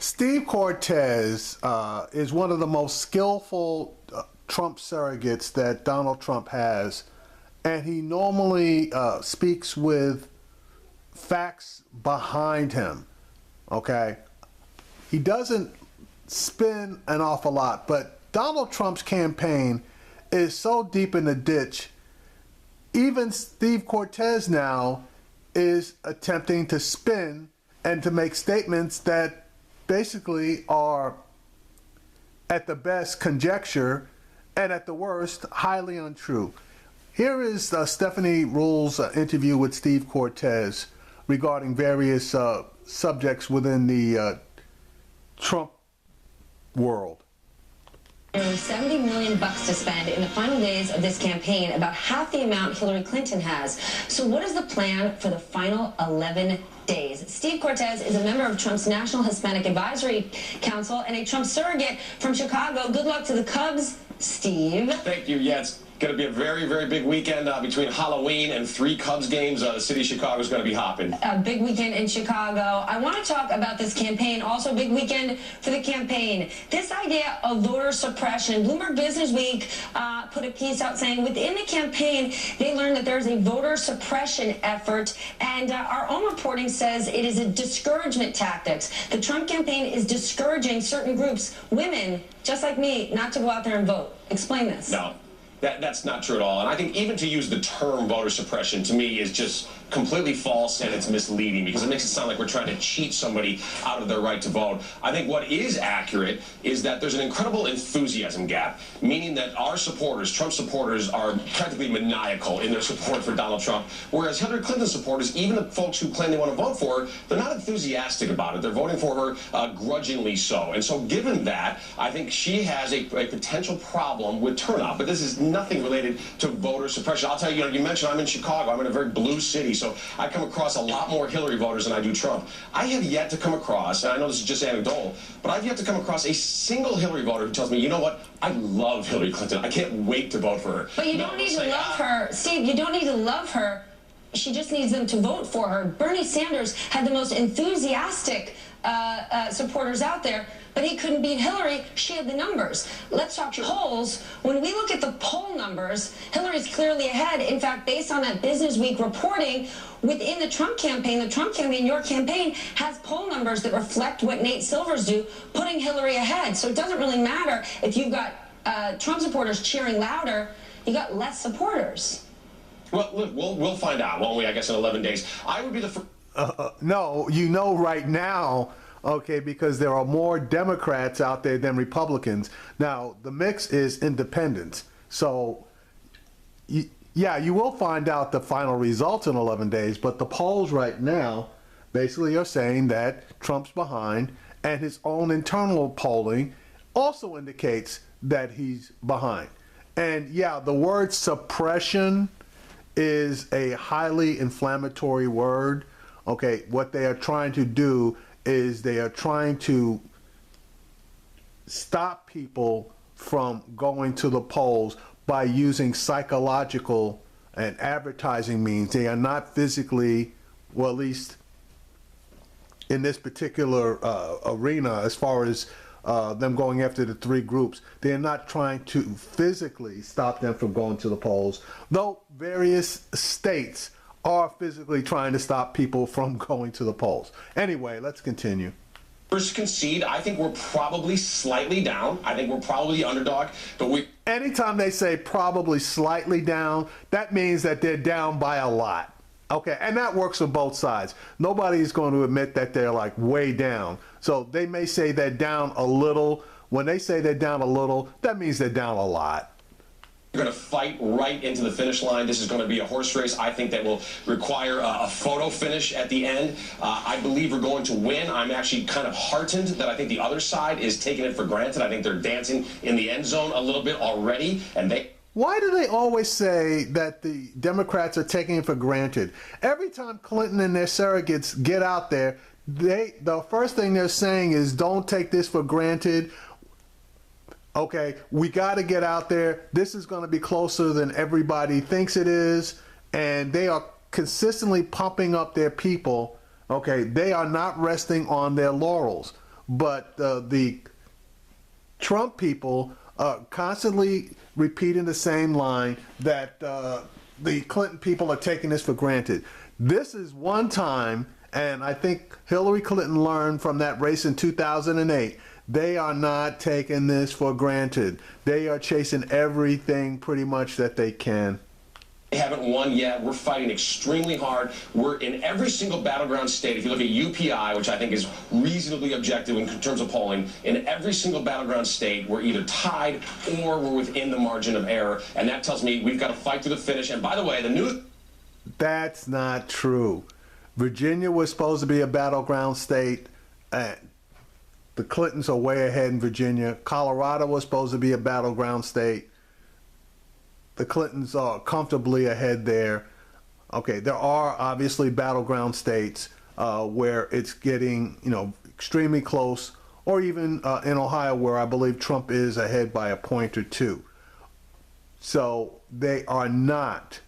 Steve Cortez is one of the most skillful Trump surrogates that Donald Trump has, and he normally speaks with facts behind him. Okay, he doesn't spin an awful lot, but Donald Trump's campaign is so deep in the ditch. Even Steve Cortez now is attempting to spin and to make statements that basically are at the best conjecture and at the worst highly untrue. Here is Stephanie Ruhl's interview with Steve Cortez regarding various subjects within the Trump world. Nearly $70 million to spend in the final days of this campaign, about half the amount Hillary Clinton has. So what is the plan for the final 11 days? Steve Cortez is a member of Trump's National Hispanic Advisory Council and a Trump surrogate from Chicago. Good luck to the Cubs, Steve. Thank you. Yeah, it's going to be a very, very big weekend between Halloween and 3 Cubs games. The city of Chicago is going to be hopping. A big weekend in Chicago. I want to talk about this campaign. Also a big weekend for the campaign. This idea of voter suppression. Bloomberg Business Week put a piece out saying within the campaign, they learned that there's a voter suppression effort. And our own reporting says it is a discouragement tactics. The Trump campaign is discouraging certain groups, women, just like me, not to go out there and vote. Explain this. No. That's not true at all. And I think even to use the term voter suppression, to me, is just completely false, and it's misleading because it makes it sound like we're trying to cheat somebody out of their right to vote. I think what is accurate is that there's an incredible enthusiasm gap, meaning that our supporters, Trump supporters, are practically maniacal in their support for Donald Trump, whereas Hillary Clinton supporters, even the folks who claim they want to vote for her, they're not enthusiastic about it. They're voting for her grudgingly so. And so given that, I think she has a potential problem with turnout. But this is nothing related to voter suppression. I'll tell you, you mentioned I'm in Chicago. I'm in a very blue city, so I come across a lot more Hillary voters than I do Trump. I have yet to come across, and I know this is just anecdotal, but I've yet to come across a single Hillary voter who tells me, you know what, I love Hillary Clinton. I can't wait to vote for her. But you don't need to love her. Steve, you don't need to love her. She just needs them to vote for her. Bernie Sanders had the most enthusiastic supporters out there, but he couldn't beat Hillary. She had the numbers. Let's talk polls. When we look at the poll numbers, Hillary's clearly ahead. In fact, based on that Business Week reporting, within the Trump campaign, your campaign, has poll numbers that reflect what Nate Silver's do, putting Hillary ahead. So it doesn't really matter if you've got Trump supporters cheering louder, you got less supporters. Well, look, we'll find out, won't we, I guess, in 11 days. I would be the first. No, right now, okay, because there are more Democrats out there than Republicans. Now, the mix is independents. So, yeah, you will find out the final results in 11 days, but the polls right now basically are saying that Trump's behind, and his own internal polling also indicates that he's behind. And yeah, the word suppression is a highly inflammatory word. Okay, what they are trying to do is they are trying to stop people from going to the polls by using psychological and advertising means. They are not physically, well, at least in this particular arena, as far as them going after the 3 groups, they are not trying to physically stop them from going to the polls, though various states are physically trying to stop people from going to the polls. Anyway, let's continue. First concede, I think we're probably slightly down. I think we're probably the underdog, but anytime they say probably slightly down, that means that they're down by a lot. Okay, and that works for both sides. Nobody's going to admit that they're like way down. So they may say they're down a little. When they say they're down a little, that means they're down a lot. We're going to fight right into the finish line. This is going to be a horse race. I think that will require a photo finish at the end. I believe we're going to win. I'm actually kind of heartened that I think the other side is taking it for granted. I think they're dancing in the end zone a little bit already, and Why do they always say that the Democrats are taking it for granted? Every time Clinton and their surrogates get out there, the first thing they're saying is, don't take this for granted. Okay, we got to get out there. This is going to be closer than everybody thinks it is. And they are consistently pumping up their people. Okay, they are not resting on their laurels. but the Trump people constantly repeating the same line that the Clinton people are taking this for granted. This is one time, and I think Hillary Clinton learned from that race in 2008, they are not taking this for granted. They are chasing everything pretty much that they can. They haven't won yet. We're fighting extremely hard. We're in every single battleground state. If you look at UPI, which I think is reasonably objective in terms of polling, in every single battleground state, we're either tied or we're within the margin of error. And that tells me we've got to fight to the finish. And by the way, the news... That's not true. Virginia was supposed to be a battleground state. The Clintons are way ahead in Virginia. Colorado was supposed to be a battleground state. The Clintons are comfortably ahead there. Okay, there are obviously battleground states where it's getting, extremely close, or even in Ohio where I believe Trump is ahead by a point or two. So they are not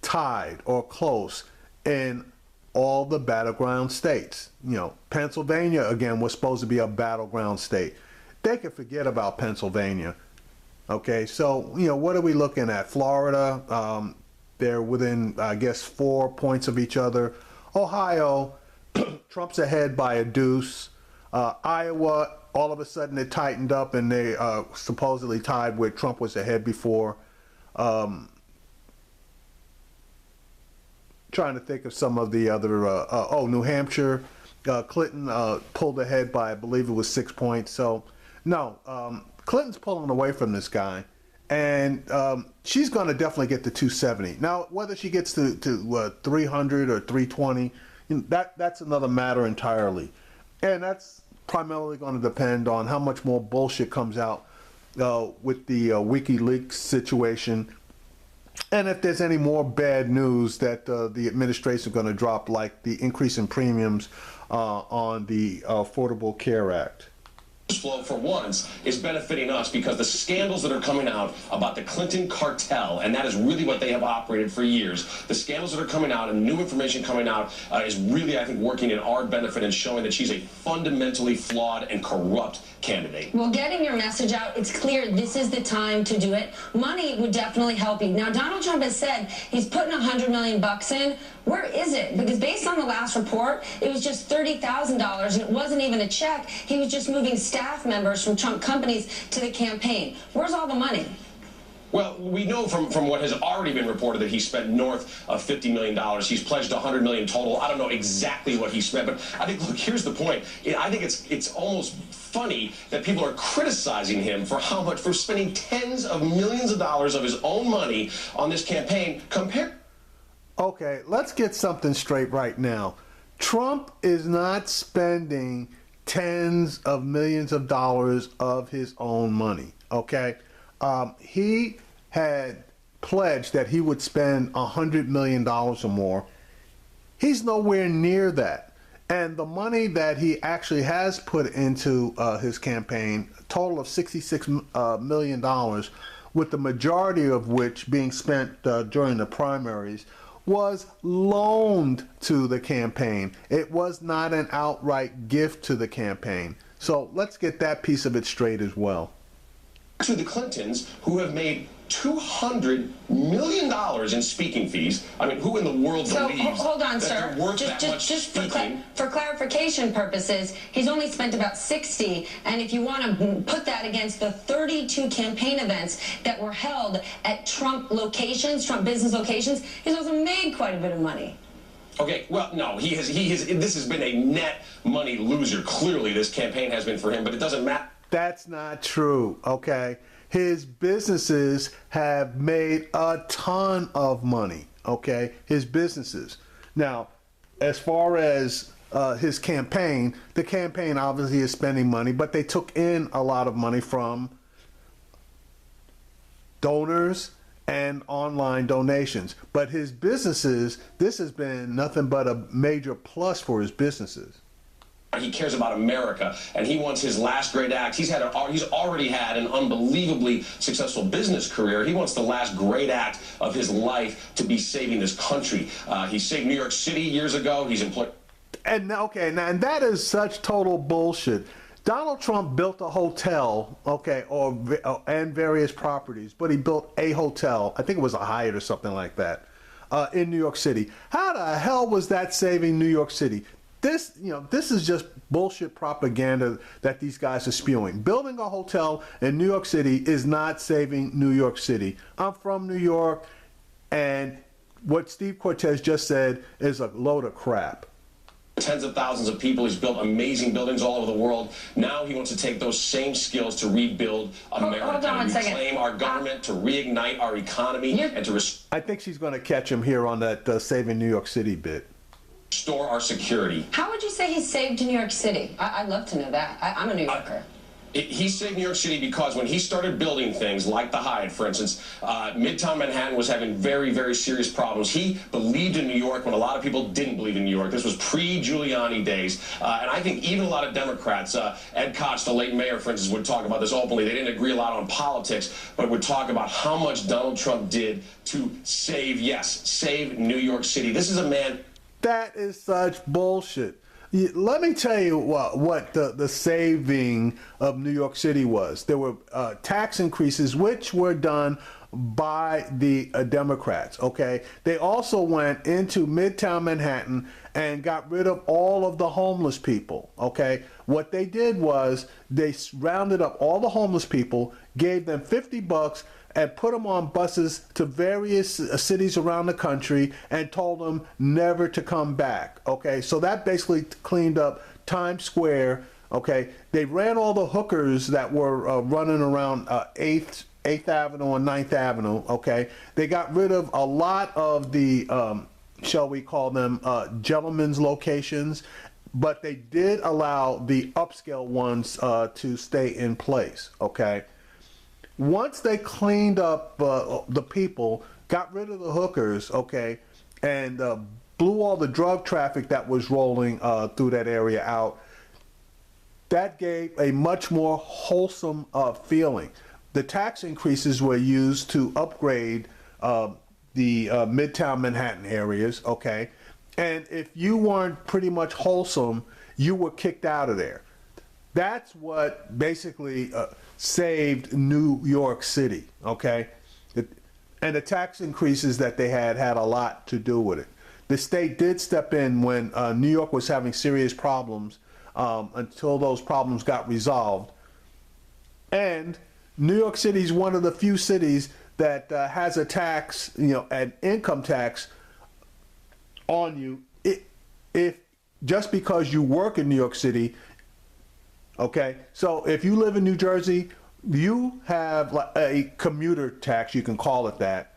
tied or close in all the battleground states. Pennsylvania, again, was supposed to be a battleground state. They could forget about Pennsylvania. Okay, so, what are we looking at? Florida, they're within, I guess, 4 points of each other. Ohio, Trump's ahead by a deuce. Iowa, all of a sudden it tightened up and they supposedly tied where Trump was ahead before. Trying to think of some of the other, New Hampshire, Clinton pulled ahead by, I believe it was 6 points. So, no, Clinton's pulling away from this guy, and she's going to definitely get to 270. Now, whether she gets to 300 or 320, that's another matter entirely. And that's primarily going to depend on how much more bullshit comes out with the WikiLeaks situation, and if there's any more bad news that the administration is going to drop, like the increase in premiums on the Affordable Care Act. Flow for once is benefiting us because the scandals that are coming out about the Clinton cartel, and that is really what they have operated for years, the scandals that are coming out and new information coming out is really, I think, working in our benefit and showing that she's a fundamentally flawed and corrupt candidate. Well, getting your message out, it's clear this is the time to do it. Money would definitely help you. Now, Donald Trump has said he's putting $100 million in. Where is it? Because based on the last report, it was just $30,000, and it wasn't even a check. He was just moving staff members from Trump companies to the campaign. Where's all the money? Well, we know from what has already been reported that he spent north of $50 million. He's pledged $100 million total. I don't know exactly what he spent, but I think, look, here's the point. I think it's almost funny that people are criticizing him for spending tens of millions of dollars of his own money on this campaign compared. Okay, let's get something straight right now. Trump is not spending tens of millions of dollars of his own money, okay? He had pledged that he would spend $100 million or more. He's nowhere near that. And the money that he actually has put into his campaign, a total of $66 million, with the majority of which being spent during the primaries, was loaned to the campaign. It was not an outright gift to the campaign. So let's get that piece of it straight as well. To the Clintons, who have made $200 million in speaking fees. I mean, who in the world believes hold on, that sir. they're worth that much speaking? For clarification purposes, he's only spent about 60, and if you want to put that against the 32 campaign events that were held at Trump locations, Trump business locations, he's also made quite a bit of money. Okay, well, no, he has. This has been a net money loser. Clearly, this campaign has been for him, but it doesn't matter. That's not true, okay? His businesses have made a ton of money, okay? His businesses. Now, as far as his campaign, the campaign obviously is spending money, but they took in a lot of money from donors and online donations. But his businesses, this has been nothing but a major plus for his businesses. He cares about America, and he wants his last great act. He's already had an unbelievably successful business career. He wants the last great act of his life to be saving this country. He saved New York City years ago. He's employed. And okay, now and that is such total bullshit. Donald Trump built a hotel, okay, and various properties, but he built a hotel. I think it was a Hyatt or something like that, in New York City. How the hell was that saving New York City? This is just bullshit propaganda that these guys are spewing. Building a hotel in New York City is not saving New York City. I'm from New York, and what Steve Cortez just said is a load of crap. Tens of thousands of people. He's built amazing buildings all over the world. Now he wants to take those same skills to rebuild America, hold on one to second. reclaim our government, to reignite our economy, and to I think she's going to catch him here on that saving New York City bit. restore our security. How would you say he saved New York City? I'd love to know that. I'm a New Yorker. He saved New York City because when he started building things like the Hyatt, for instance, Midtown Manhattan was having very, very serious problems. He believed in New York when a lot of people didn't believe in New York. This was pre-Giuliani days. And I think even a lot of Democrats, Ed Koch, the late mayor, for instance, would talk about this openly. They didn't agree a lot on politics, but would talk about how much Donald Trump did to save New York City. This is a man. That is such bullshit. Let me tell you what the saving of New York City was. There were tax increases which were done by the Democrats, okay? They also went into Midtown Manhattan and got rid of all of the homeless people, okay? What they did was they rounded up all the homeless people, gave them $50, and put them on buses to various cities around the country and told them never to come back, okay? So that basically cleaned up Times Square, okay? They ran all the hookers that were running around 8th Avenue and 9th Avenue, okay? They got rid of a lot of the, shall we call them, gentlemen's locations, but they did allow the upscale ones to stay in place, okay? Once they cleaned up the people, got rid of the hookers, okay, and blew all the drug traffic that was rolling through that area out, that gave a much more wholesome feeling. The tax increases were used to upgrade the Midtown Manhattan areas, okay, and if you weren't pretty much wholesome, you were kicked out of there. That's what basically saved New York City, okay? And the tax increases that they had a lot to do with it. The state did step in when New York was having serious problems until those problems got resolved. And New York City is one of the few cities that has a tax, an income tax on you if just because you work in New York City. Okay, so if you live in New Jersey, you have like a commuter tax, you can call it that,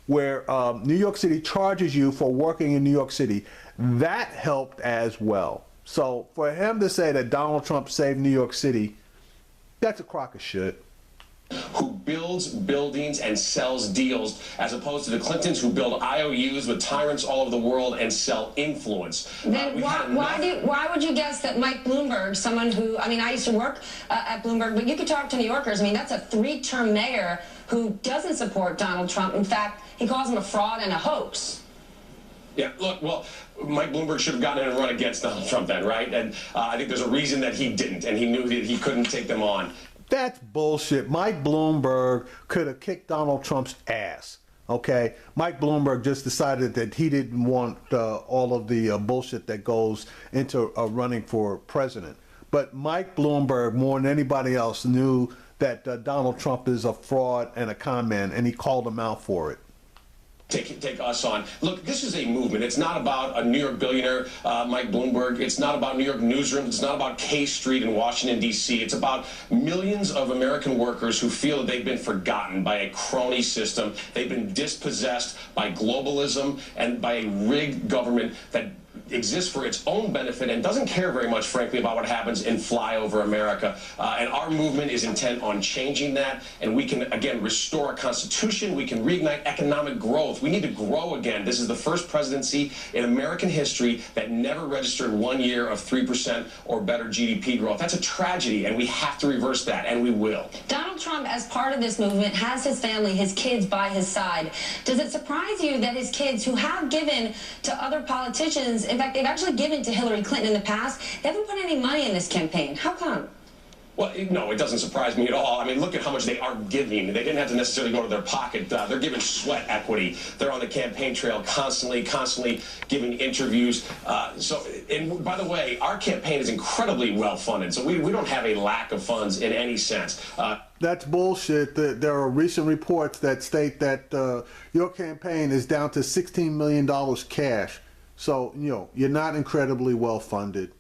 where New York City charges you for working in New York City. That helped as well. So for him to say that Donald Trump saved New York City, that's a crock of shit. Who builds buildings and sells deals, as opposed to the Clintons who build IOUs with tyrants all over the world and sell influence. Then why would you guess that Mike Bloomberg, someone who, I used to work at Bloomberg, but you could talk to New Yorkers. That's a 3-term mayor who doesn't support Donald Trump. In fact, he calls him a fraud and a hoax. Yeah, look, well, Mike Bloomberg should have gotten in and run against Donald Trump then, right? And I think there's a reason that he didn't, and he knew that he couldn't take them on. That's bullshit. Mike Bloomberg could have kicked Donald Trump's ass, okay? Mike Bloomberg just decided that he didn't want all of the bullshit that goes into running for president. But Mike Bloomberg, more than anybody else, knew that Donald Trump is a fraud and a con man, and he called him out for it. Take us on. Look, this is a movement. It's not about a New York billionaire, Mike Bloomberg. It's not about New York newsrooms. It's not about K Street in Washington, D.C. It's about millions of American workers who feel that they've been forgotten by a crony system. They've been dispossessed by globalism and by a rigged government that exists for its own benefit and doesn't care very much, frankly, about what happens in flyover America. And our movement is intent on changing that. And we can, again, restore our Constitution. We can reignite economic growth. We need to grow again. This is the first presidency in American history that never registered 1 year of 3% or better GDP growth. That's a tragedy, and we have to reverse that, and we will. Donald Trump, as part of this movement, has his family, his kids by his side. Does it surprise you that his kids, who have given to other politicians in In fact, they've actually given to Hillary Clinton in the past. They haven't put any money in this campaign. How come? Well, no, it doesn't surprise me at all. I mean, look at how much they are giving. They didn't have to necessarily go to their pocket. They're giving sweat equity. They're on the campaign trail constantly giving interviews. And by the way, our campaign is incredibly well funded, so we don't have a lack of funds in any sense. That's bullshit. There are recent reports that state that your campaign is down to $16 million cash. So, you're not incredibly well funded.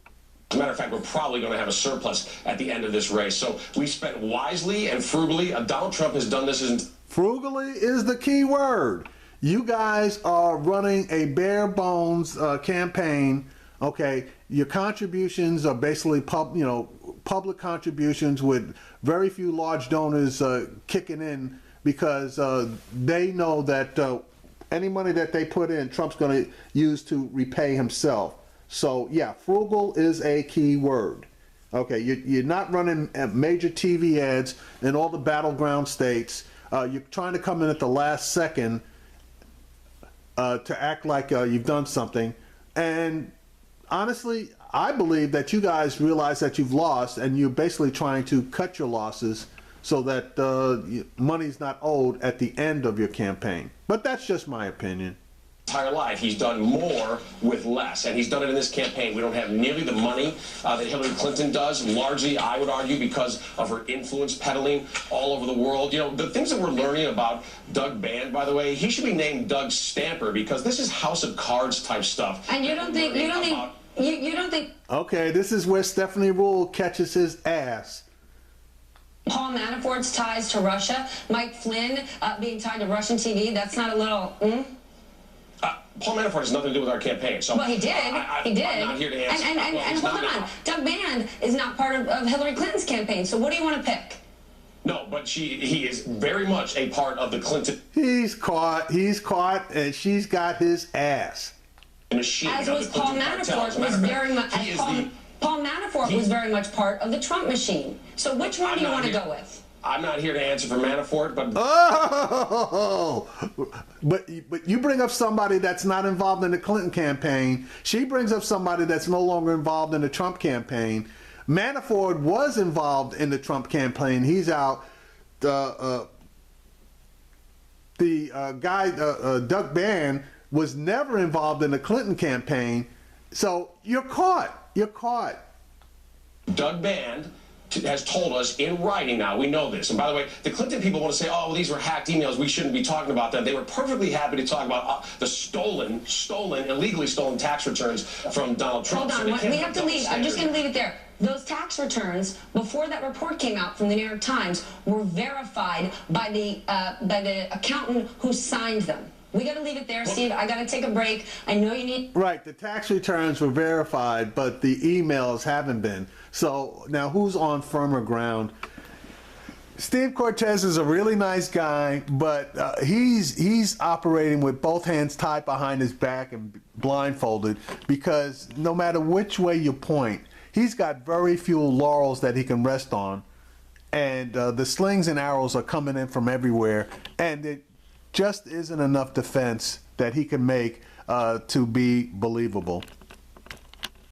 As a matter of fact, we're probably going to have a surplus at the end of this race. So we spent wisely and frugally. Donald Trump has done this. Frugally is the key word. You guys are running a bare bones campaign. Okay, your contributions are basically public contributions with very few large donors kicking in because they know that any money that they put in, Trump's going to use to repay himself. So, yeah, frugal is a key word. Okay, you're not running major TV ads in all the battleground states. You're trying to come in at the last second to act like you've done something. And honestly, I believe that you guys realize that you've lost and you're basically trying to cut your losses so that money's not owed at the end of your campaign. But that's just my opinion. Entire life, he's done more with less, and he's done it in this campaign. We don't have nearly the money that Hillary Clinton does, largely, I would argue, because of her influence peddling all over the world. The things that we're learning about Doug Band, by the way, he should be named Doug Stamper because this is House of Cards type stuff. And you don't think. Okay, this is where Stephanie Rule catches his ass. Paul Manafort's ties to Russia, Mike Flynn being tied to Russian TV, that's not a little. Paul Manafort has nothing to do with our campaign. So well, he did. He did. I'm not here to answer. And hold on. Doug Band is not part of Hillary Clinton's campaign. So what do you want to pick? No, but he is very much a part of the Clinton. He's caught, and she's got his ass. Machine. As was Paul Manafort was very much. Paul Manafort was very much part of the Trump machine. So which one do you want to go with? I'm not here to answer for Manafort, but but you bring up somebody that's not involved in the Clinton campaign. She brings up somebody that's no longer involved in the Trump campaign. Manafort was involved in the Trump campaign. He's out. The guy Doug Band was never involved in the Clinton campaign. So you're caught. You're caught. Doug Band has told us in writing now, we know this. And by the way, the Clinton people want to say, oh, well, these were hacked emails. We shouldn't be talking about them. They were perfectly happy to talk about the illegally stolen tax returns from Donald Trump. Hold on, we have to leave. I'm just going to leave it there. Those tax returns, before that report came out from the New York Times, were verified by the accountant who signed them. We got to leave it there, Steve. I got to take a break. I know you need... Right, the tax returns were verified, but the emails haven't been. So now who's on firmer ground? Steve Cortez is a really nice guy, but he's operating with both hands tied behind his back and blindfolded because no matter which way you point, he's got very few laurels that he can rest on. And the slings and arrows are coming in from everywhere. And it just isn't enough defense that he can make to be believable.